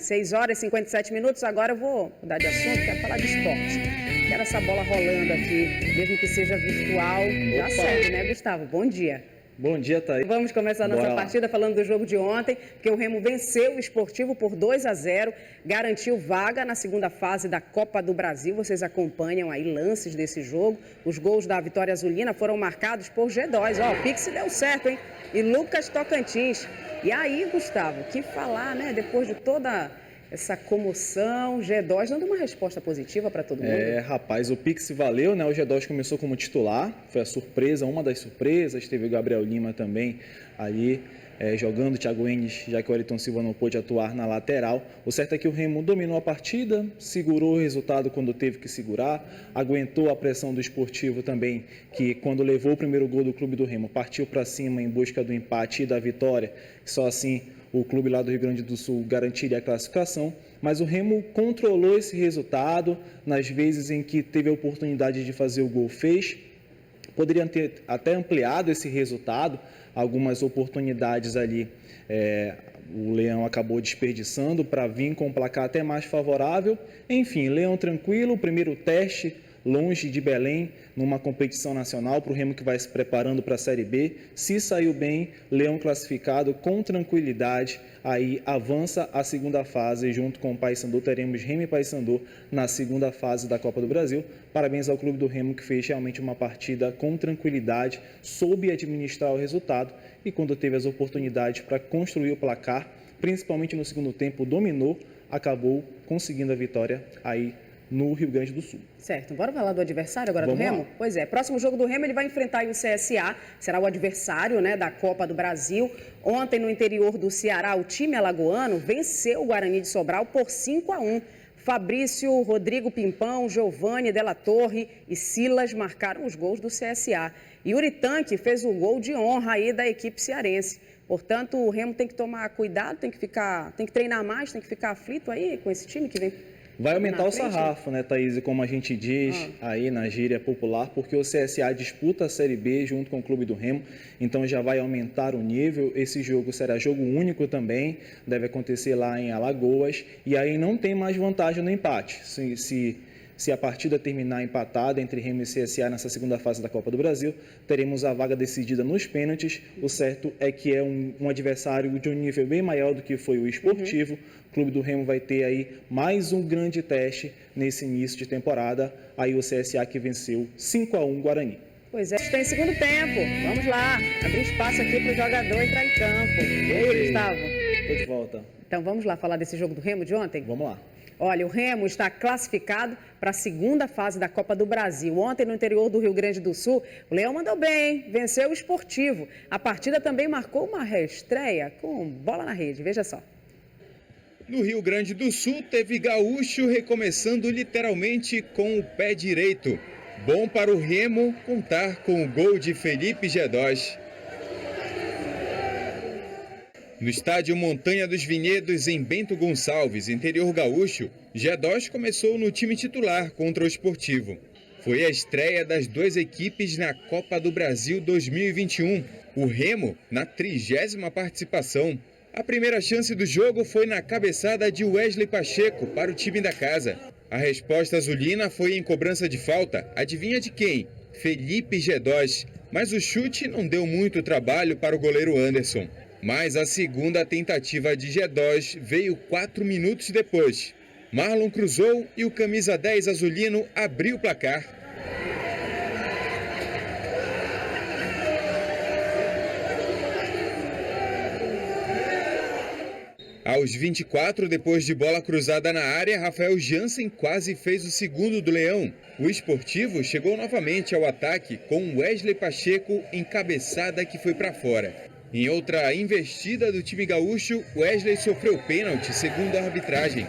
6 horas e 57 minutos. Agora eu vou mudar de assunto, quero falar de esporte. Quero essa bola rolando aqui, mesmo que seja virtual. Já serve, né, Gustavo? Bom dia. Bom dia, Thaís. Vamos começar a nossa partida falando do jogo de ontem, porque o Remo venceu o Esportivo por 2-0, garantiu vaga na segunda fase da Copa do Brasil. Vocês acompanham aí lances desse jogo. Os gols da vitória azulina foram marcados por G2. Ó, o Pix deu certo, hein? E Lucas Tocantins. E aí, Gustavo, que falar, né? Depois de toda essa comoção, G2 dando uma resposta positiva para todo mundo. Rapaz, o Pix valeu, né? O G2 começou como titular, foi a surpresa, uma das surpresas. Teve o Gabriel Lima também ali jogando, o Thiago Enes, já que o Wellington Silva não pôde atuar na lateral. O certo é que o Remo dominou a partida, segurou o resultado quando teve que segurar, aguentou a pressão do Esportivo também, que quando levou o primeiro gol do clube do Remo, partiu para cima em busca do empate e da vitória, só assim o clube lá do Rio Grande do Sul garantiria a classificação, mas o Remo controlou esse resultado, nas vezes em que teve a oportunidade de fazer o gol, fez. Poderia ter até ampliado esse resultado, algumas oportunidades ali o Leão acabou desperdiçando para vir com um placar até mais favorável. Enfim, Leão tranquilo, o primeiro teste longe de Belém, numa competição nacional, para o Remo que vai se preparando para a Série B. Se saiu bem, Leão classificado com tranquilidade, aí avança a segunda fase, junto com o Paysandu, teremos Remo e Paysandu na segunda fase da Copa do Brasil. Parabéns ao clube do Remo, que fez realmente uma partida com tranquilidade, soube administrar o resultado e quando teve as oportunidades para construir o placar, principalmente no segundo tempo, dominou, acabou conseguindo a vitória aí no Rio Grande do Sul. Certo, bora falar do adversário agora do Remo? Pois é, próximo jogo do Remo ele vai enfrentar o CSA, será o adversário, né, da Copa do Brasil. Ontem no interior do Ceará, o time alagoano venceu o Guarani de Sobral por 5-1. Fabrício, Rodrigo Pimpão, Giovani Della Torre e Silas marcaram os gols do CSA. Yuri Tanque fez o gol de honra aí da equipe cearense. Portanto, o Remo tem que tomar cuidado, tem que treinar mais, tem que ficar aflito aí com esse time que vem. Vai aumentar o sarrafo, né, Thaís, como a gente diz aí na gíria popular, porque o CSA disputa a Série B junto com o clube do Remo, então já vai aumentar o nível. Esse jogo será jogo único também, deve acontecer lá em Alagoas, e aí não tem mais vantagem no empate. Se a partida terminar empatada entre Remo e CSA nessa segunda fase da Copa do Brasil, teremos a vaga decidida nos pênaltis. O certo é que é um adversário de um nível bem maior do que foi o Esportivo. O clube do Remo vai ter aí mais um grande teste nesse início de temporada. Aí o CSA que venceu 5-1 Guarani. Pois é, está em segundo tempo. Vamos lá, abrir espaço aqui para o jogador entrar em campo. E aí, Gustavo? Estou de volta. Então vamos lá falar desse jogo do Remo de ontem? Vamos lá. Olha, o Remo está classificado para a segunda fase da Copa do Brasil. Ontem, no interior do Rio Grande do Sul, o Leão mandou bem, hein? Venceu o Esportivo. A partida também marcou uma reestreia com bola na rede, veja só. No Rio Grande do Sul, teve Gaúcho recomeçando literalmente com o pé direito. Bom para o Remo contar com o gol de Felipe G2. No estádio Montanha dos Vinhedos, em Bento Gonçalves, interior gaúcho, G2 começou no time titular contra o Esportivo. Foi a estreia das duas equipes na Copa do Brasil 2021. O Remo, na 30ª participação. A primeira chance do jogo foi na cabeçada de Wesley Pacheco para o time da casa. A resposta azulina foi em cobrança de falta. Adivinha de quem? Felipe G2. Mas o chute não deu muito trabalho para o goleiro Anderson. Mas a segunda tentativa de G2 veio 4 minutos depois. Marlon cruzou e o camisa 10 azulino abriu o placar. Aos 24, depois de bola cruzada na área, Rafael Jansen quase fez o segundo do Leão. O Esportivo chegou novamente ao ataque com Wesley Pacheco em cabeçada que foi para fora. Em outra investida do time gaúcho, Wesley sofreu pênalti, segundo a arbitragem.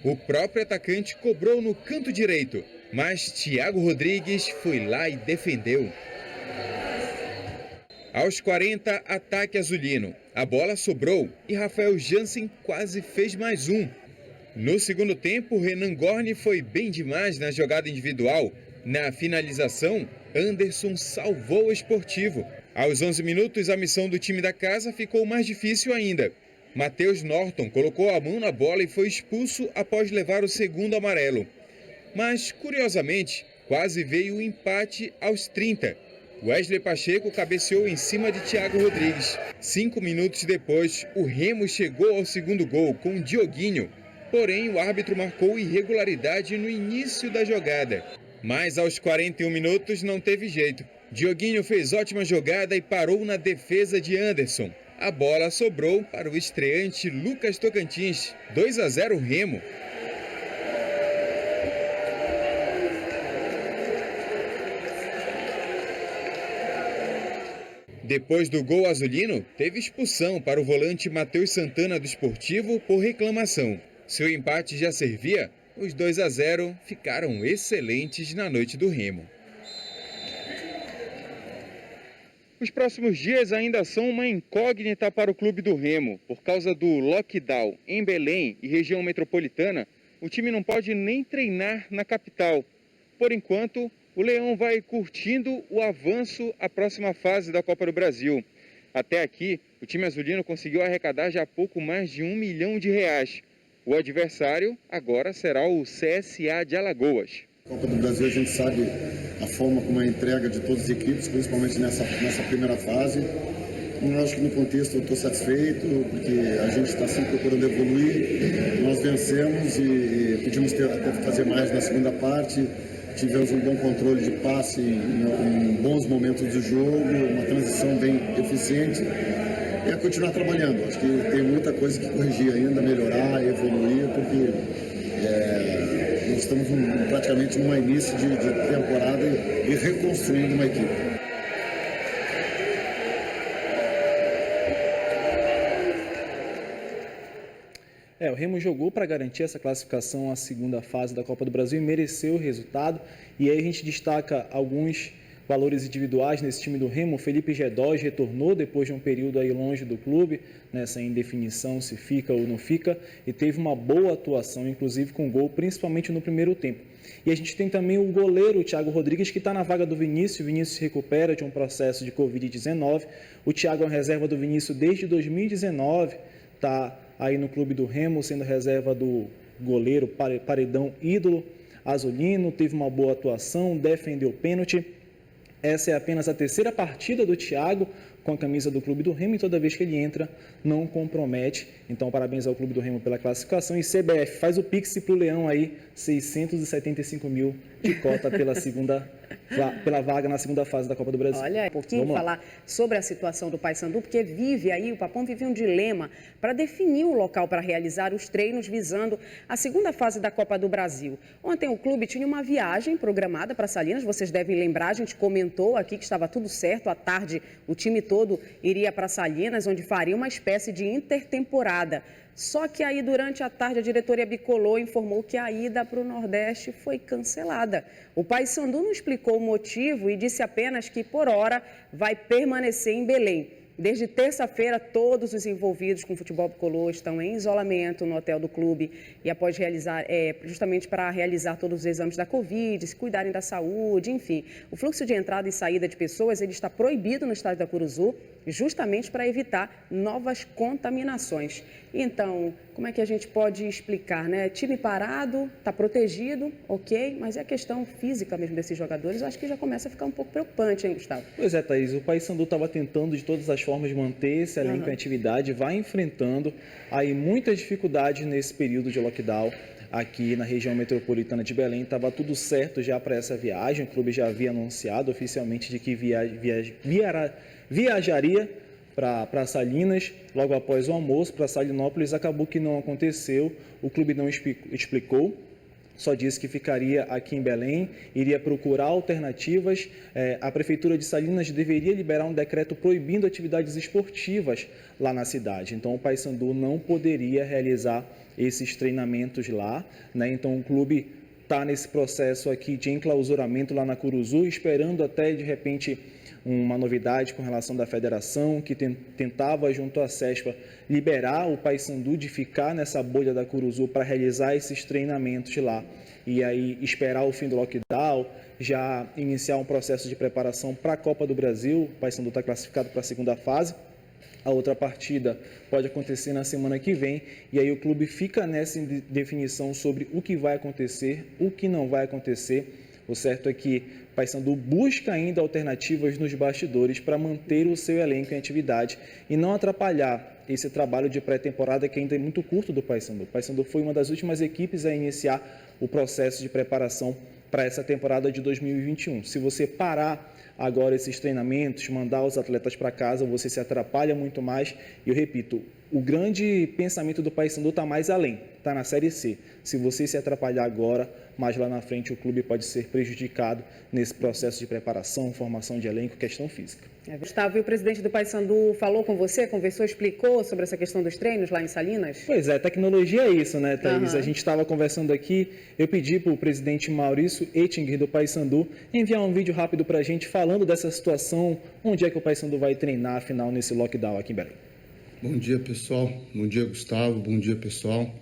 O próprio atacante cobrou no canto direito, mas Thiago Rodrigues foi lá e defendeu. Aos 40, ataque azulino. A bola sobrou e Rafael Jansen quase fez mais um. No segundo tempo, Renan Gorni foi bem demais na jogada individual. Na finalização, Anderson salvou o Esportivo. Aos 11 minutos, a missão do time da casa ficou mais difícil ainda. Matheus Norton colocou a mão na bola e foi expulso após levar o segundo amarelo. Mas, curiosamente, quase veio o empate aos 30. Wesley Pacheco cabeceou em cima de Thiago Rodrigues. 5 minutos depois, o Remo chegou ao segundo gol com Dioguinho. Porém, o árbitro marcou irregularidade no início da jogada. Mas aos 41 minutos não teve jeito. Dioguinho fez ótima jogada e parou na defesa de Anderson. A bola sobrou para o estreante Lucas Tocantins. 2-0 Remo. Depois do gol azulino, teve expulsão para o volante Matheus Santana do Sportivo por reclamação. Se o empate já servia, os 2-0 ficaram excelentes na noite do Remo. Os próximos dias ainda são uma incógnita para o clube do Remo. Por causa do lockdown em Belém e região metropolitana, o time não pode nem treinar na capital. Por enquanto, o Leão vai curtindo o avanço à próxima fase da Copa do Brasil. Até aqui, o time azulino conseguiu arrecadar já pouco mais de R$1 milhão. O adversário agora será o CSA de Alagoas. Copa do Brasil, a gente sabe a forma como é a entrega de todas as equipes, principalmente nessa primeira fase. Eu acho que no contexto eu estou satisfeito, porque a gente está sempre procurando evoluir. Nós vencemos e pedimos até fazer mais na segunda parte. Tivemos um bom controle de passe em bons momentos do jogo, uma transição bem eficiente. E é continuar trabalhando. Acho que tem muita coisa que corrigir ainda, melhorar, evoluir, porque nós estamos praticamente num início de temporada e reconstruindo uma equipe. O Remo jogou para garantir essa classificação à segunda fase da Copa do Brasil e mereceu o resultado. E aí a gente destaca alguns valores individuais nesse time do Remo. Felipe Gedós retornou depois de um período aí longe do clube, nessa indefinição se fica ou não fica, e teve uma boa atuação, inclusive com gol, principalmente no primeiro tempo. E a gente tem também o goleiro Thiago Rodrigues, que está na vaga do Vinícius. O Vinícius se recupera de um processo de Covid-19. O Thiago é uma reserva do Vinícius desde 2019, está aí no clube do Remo, sendo reserva do goleiro Paredão ídolo azulino, teve uma boa atuação, defendeu o pênalti. Essa é apenas a terceira partida do Thiago com a camisa do Clube do Remo e toda vez que ele entra não compromete. Então, parabéns ao Clube do Remo pela classificação. E CBF, faz o Pix para o Leão aí, 675 mil de cota pela vaga na segunda fase da Copa do Brasil. Olha, um pouquinho falar sobre a situação do Paysandu, porque o Papão vive um dilema para definir o local para realizar os treinos visando a segunda fase da Copa do Brasil. Ontem o clube tinha uma viagem programada para Salinas, vocês devem lembrar, a gente comentou aqui que estava tudo certo, à tarde o time todo iria para Salinas, onde faria uma espécie de intertemporada. Só que aí, durante a tarde, a diretoria bicolor informou que a ida para o Nordeste foi cancelada. O Paysandu não explicou o motivo e disse apenas que, por hora, vai permanecer em Belém. Desde terça-feira, todos os envolvidos com o futebol bicolor estão em isolamento no hotel do clube e após realizar, justamente para realizar todos os exames da Covid, se cuidarem da saúde, enfim. O fluxo de entrada e saída de pessoas ele está proibido no estádio da Curuzu, justamente para evitar novas contaminações. Então, como é que a gente pode explicar, né? Time parado, está protegido, ok, mas é a questão física mesmo desses jogadores, eu acho que já começa a ficar um pouco preocupante, hein, Gustavo? Pois é, Thaís, o Paysandu estava tentando de todas as formas de manter esse elenco em atividade, vai enfrentando aí muitas dificuldades nesse período de lockdown. Aqui na região metropolitana de Belém, estava tudo certo já para essa viagem, o clube já havia anunciado oficialmente de que viajaria para Salinas, logo após o almoço, para Salinópolis. Acabou que não aconteceu, o clube não explicou, só disse que ficaria aqui em Belém, iria procurar alternativas. A Prefeitura de Salinas deveria liberar um decreto proibindo atividades esportivas lá na cidade. Então, o Paysandu não poderia realizar esses treinamentos lá, né? Então, o clube está nesse processo aqui de enclausuramento lá na Curuzu, esperando até, de repente, uma novidade com relação da federação, que tentava, junto à CESPA, liberar o Paysandu de ficar nessa bolha da Curuzu para realizar esses treinamentos lá. E aí esperar o fim do lockdown, já iniciar um processo de preparação para a Copa do Brasil. O Paysandu está classificado para a segunda fase. A outra partida pode acontecer na semana que vem e aí o clube fica nessa definição sobre o que vai acontecer, o que não vai acontecer. O certo é que o Paysandu busca ainda alternativas nos bastidores para manter o seu elenco em atividade e não atrapalhar esse trabalho de pré-temporada que ainda é muito curto do Paysandu. O Paysandu foi uma das últimas equipes a iniciar o processo de preparação para essa temporada de 2021. Se você parar agora esses treinamentos, mandar os atletas para casa, você se atrapalha muito mais. E eu repito, o grande pensamento do Paysandu está mais além, está na Série C. Se você se atrapalhar agora, mais lá na frente o clube pode ser prejudicado nesse processo de preparação, formação de elenco, questão física. Gustavo, e o presidente do Paysandu falou com você, conversou, explicou sobre essa questão dos treinos lá em Salinas? Pois é, tecnologia é isso, né, Thaís? A gente estava conversando aqui, eu pedi para o presidente Maurício Ettinger do Paysandu enviar um vídeo rápido para a gente falando dessa situação, onde é que o Paysandu vai treinar, afinal, nesse lockdown aqui em Belém. Bom dia, pessoal. Bom dia, Gustavo. Bom dia, pessoal.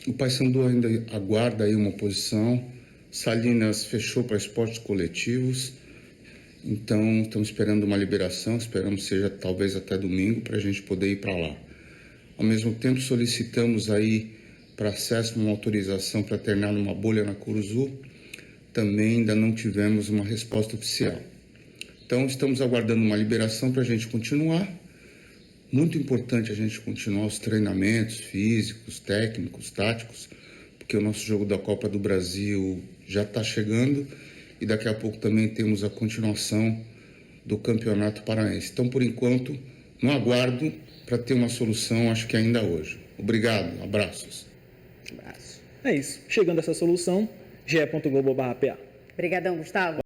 O Paysandu ainda aguarda aí uma posição. Salinas fechou para esportes coletivos. Então, estamos esperando uma liberação. Esperamos que seja talvez até domingo para a gente poder ir para lá. Ao mesmo tempo, solicitamos aí para acesso uma autorização para treinar numa bolha na Curuzu. Também ainda não tivemos uma resposta oficial. Então, estamos aguardando uma liberação para a gente continuar. Muito importante a gente continuar os treinamentos físicos, técnicos, táticos, porque o nosso jogo da Copa do Brasil já está chegando e daqui a pouco também temos a continuação do Campeonato Paraense. Então, por enquanto, no aguardo para ter uma solução, acho que ainda hoje. Obrigado, abraços. É isso. Chegando a essa solução, ge.globo.pa. Obrigadão, Gustavo.